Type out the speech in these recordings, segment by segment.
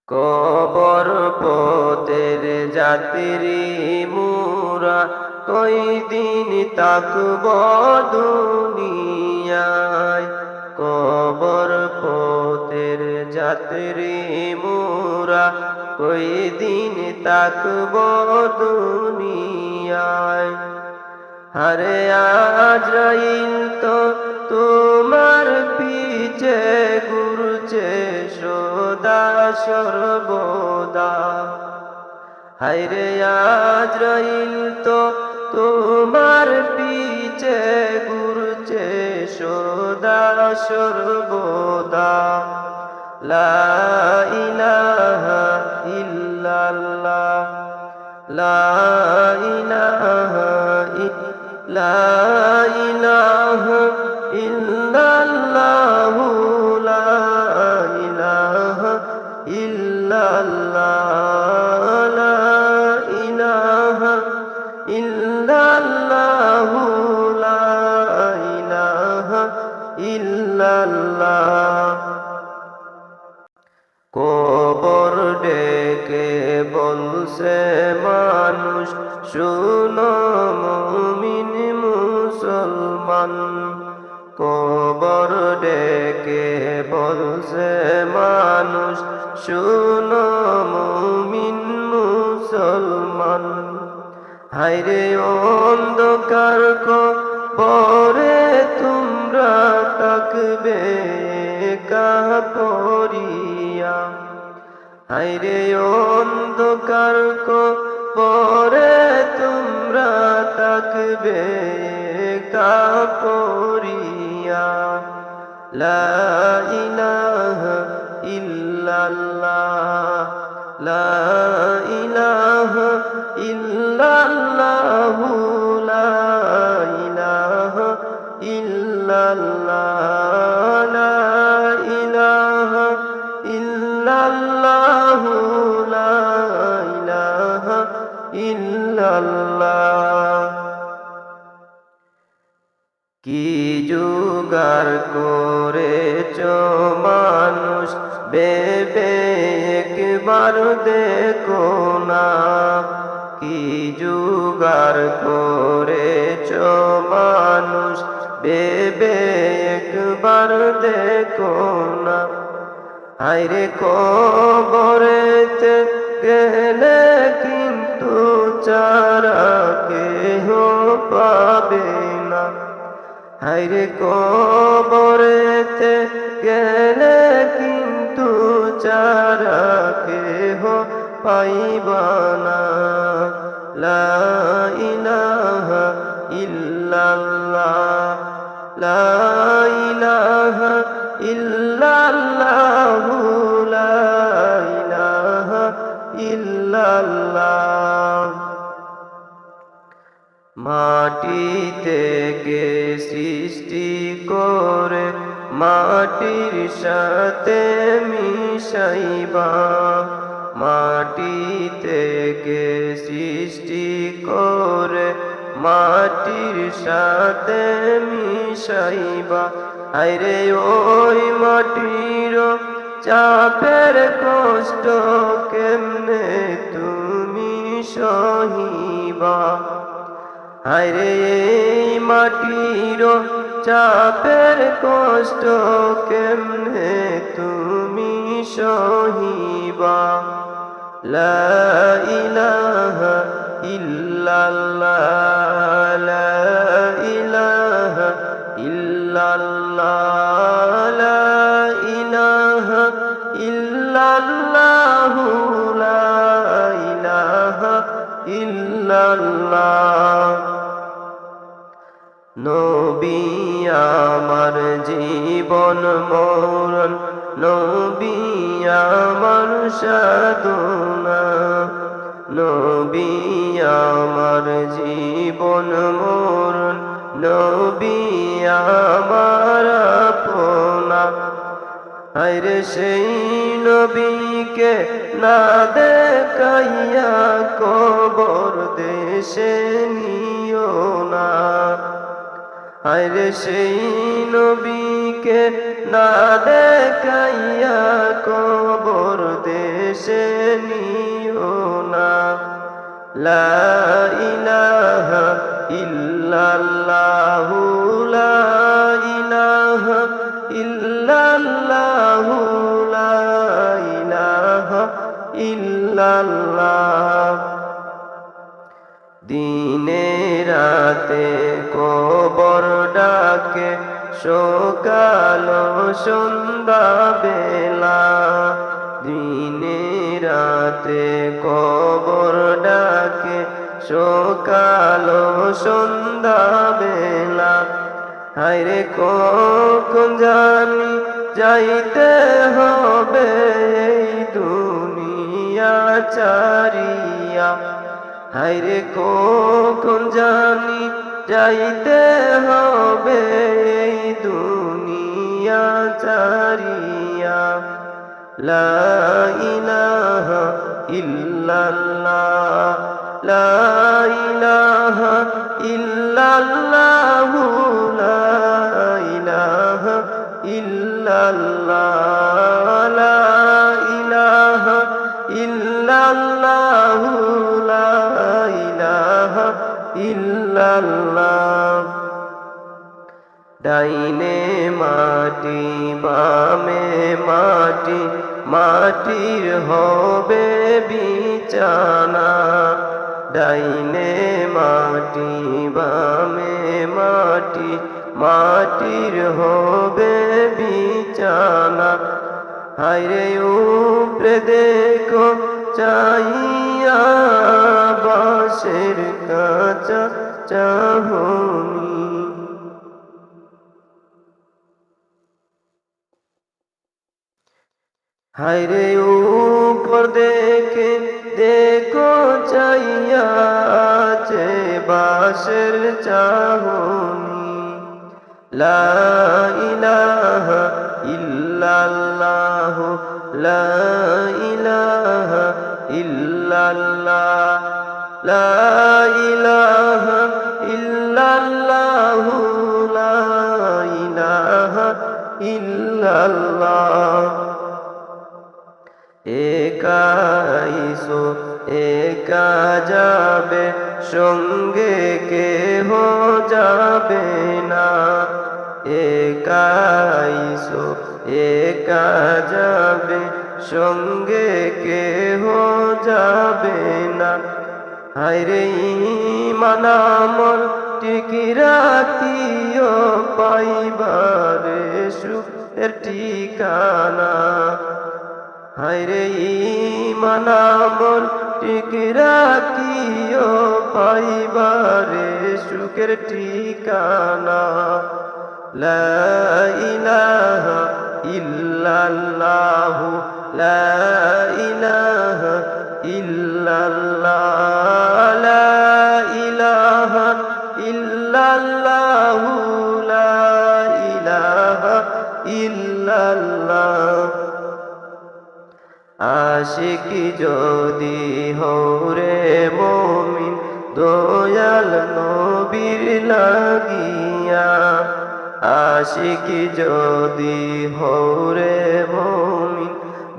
কবর পথের যাত্রী মুরা কই দিন তাকব দুনিয়ায়। কবর পথের যাত্রী মুরা কই দিন তাকব দুনিয়ায়। আরে আজরাইল তো তোমার পিছে ঘুরছে সদা সর্বদা। হায়রে আজরাইল তো তোমার পিছে ঘুরছে সদা সর্বদা। লা ইলাহা ইল্লাল্লাহ, লা ইলাহা লা ইলাহা ইল্লাল্লাহ, লা ইলাহা ইল্লাল্লাহ, লা ইলাহা ইল্লাল্লাহ, লা ইলাহা ইল্লাল্লাহ। কবর ডেকে বলছে মানুষ, শুনো মুমিন মুসলমান। কবর ডেকে বলছে মানুষ, শুনো মুমিন মুসলমান। হায়রে অন্ধকার কবরে তোমরা থাকবে একা পড়িয়া। হায়রে অন্ধকার কবরে তোমরা থাকবে একা পড়িয়া। লা ইলাহা ইল্লাল্লাহ, লা ইলাহা ইল্লাল্লাহ, লা ইলাহা ইল্লাল্লাহ, লা ইলাহা ইল্লাল্লাহ, লা ইলাহা ইল্লাল্লাহ। কি জোগাড় করেছ মানুষ ভেবে একবার দেখো না। কি জোগাড় করেছ মানুষ ভেবে একবার দেখো না। হায়রে কবরেতে গেলে কিন্তু চারা কেহ পাবে না। হায়রে কবরেতে গেলে কিন্তু চারা কেহ পাইবা না। লা ইলাহা ইল্লাল্লাহ, লা ইলাহা ইল্লাল্লাহ, লা ইলাহা ইল্লাল্লাহ। মাটি থেকে সৃষ্টি করে মাটির সাথে মিশাইবা। মাটি থেকে সৃষ্টি করে মাটির সাথে মিশাইবা। হায়রে ওই মাটির চাপের কষ্ট কেমনে তুমি সহিবা। হায়রে এই মাটির চাপের কষ্ট কেমনে তুমি সহিবা। লা ইলাহা ইল্লাল্লাহ, লা ইলাহা ইল্লাল্লাহ, লা ইলাহা ইল্লাল্লাহ, লা ইলাহা ইল্লাল্লাহ। নবী আমার জীবন মরণ, নবী আমার সাধনা। নবী আমার জীবন মরণ, নবী আমার আপনা। হায়রে সেই নবীকে না দেখাইয়া কবর দেশে নিও না। হায়রে সেই নবীকে না দেখাইয়া কবর দেশে নিও না। লা ইলাহা ইল্লাল্লাহু লা ইলাহা ইল্লাল্লাহু লা ইলাহা ইল্লাল্লাহ। দিনে রাতে কবর ডাকে সকাল সন্ধ্যা বেলা। দিনে রাতে কবর ডাকে সকাল সন্ধ্যা বেলা। হায়রে কখন জানি যাইতে হবে এই দুনিয়া ছাড়িয়া। হায়রে কখন জানি যাইতে হবে এই দুনিয়া ছাড়িয়া। লা ইলাহা ইল্লাল্লাহ লা ইলাহা ইল্লাল্লাহু লা ইলাহা ইল্লাল্লাহ লা ইলাহা ইল্লাল্লাহু লা ইলাহা ইল্লাল্লাহ। ডাইনে মাটি বামে মাটি মাটির হবে বিছানা। ডাইনে মাটি বামে মাটি মাটির হবে বিছানা। হায়রে উপরে দেখো চাইয়া বাঁশের কাঁচা চাহনি। হায়রে উপর দেখে দেখো চাইয়া আছে বাঁশের চাহনি। লা ইলাহা ইল্লাল্লাহ লা ইলাহা ইল্লাল্লাহ লা ইলাহা ইল্লাল্লাহ লা ইলাহা ইল্লাল্লাহ। একা আইসো একা যাবে সঙ্গে কেহ যাবে না। একা আইসো একা যাবে সঙ্গে কেহ যাবে না। হায়রে ঈমান আমল টিকি রাখিও পাইবারে সুখের ঠিকানা। হায়রে ঈমান আমল টিকি রাখিও পাইবারে সুখের ঠিকানা। লা ইলাহা ইল্লাল্লাহ লা ইলাহা ইল্লাল্লাহ লা ইলাহা ইল্লাল্লাহ লা ইলাহা ইল্লাল্লাহ। আশিকি যদি হৌরে মুমিন দয়াল নবীর লাগিয়া। আশিকি যদি হৌরে মুমিন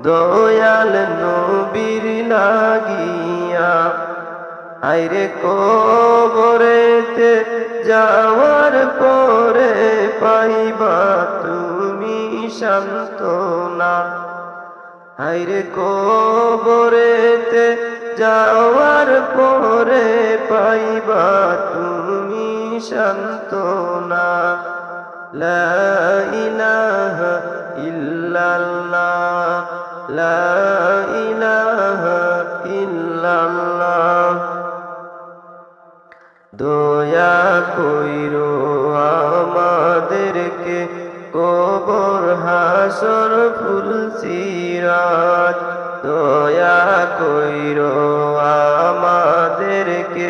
দয়াল নবীর লাগিয়া। হায়রে কবরেতে যাওয়ার পরে পাইবা তুমি সান্ত্বনা। হায়রে কবরেতে যাওয়ার পরে পাইবা তুমি সান্ত্বনা। লা ইলাহা ইল্লাল্লাহ লা ইলাহা ইল্লাল্লাহ। দয়া কইরো আমাদেরকে কবর হাসর ফুলসিরাত। দয়া কইরো আমাদেরকে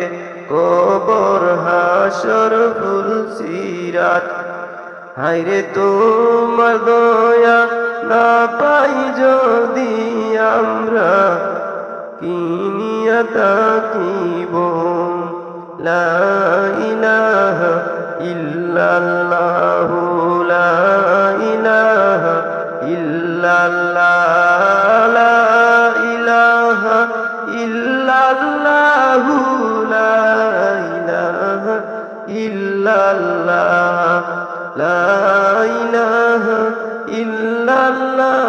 কবর হাসর ফুলসিরাত। হায়রে তোমার দয়া না পাই যদি আমরা কিনিয়া থাকিব। লা ইলাহা ইল্লাল্লাহু লা ইলাহা ইল্লাল্লাহ লা ইলাহা ইল্লাল্লাহু লা ইলাহা ইল্লাল্লাহ লা ইলাহা ইল্লাল্লাহ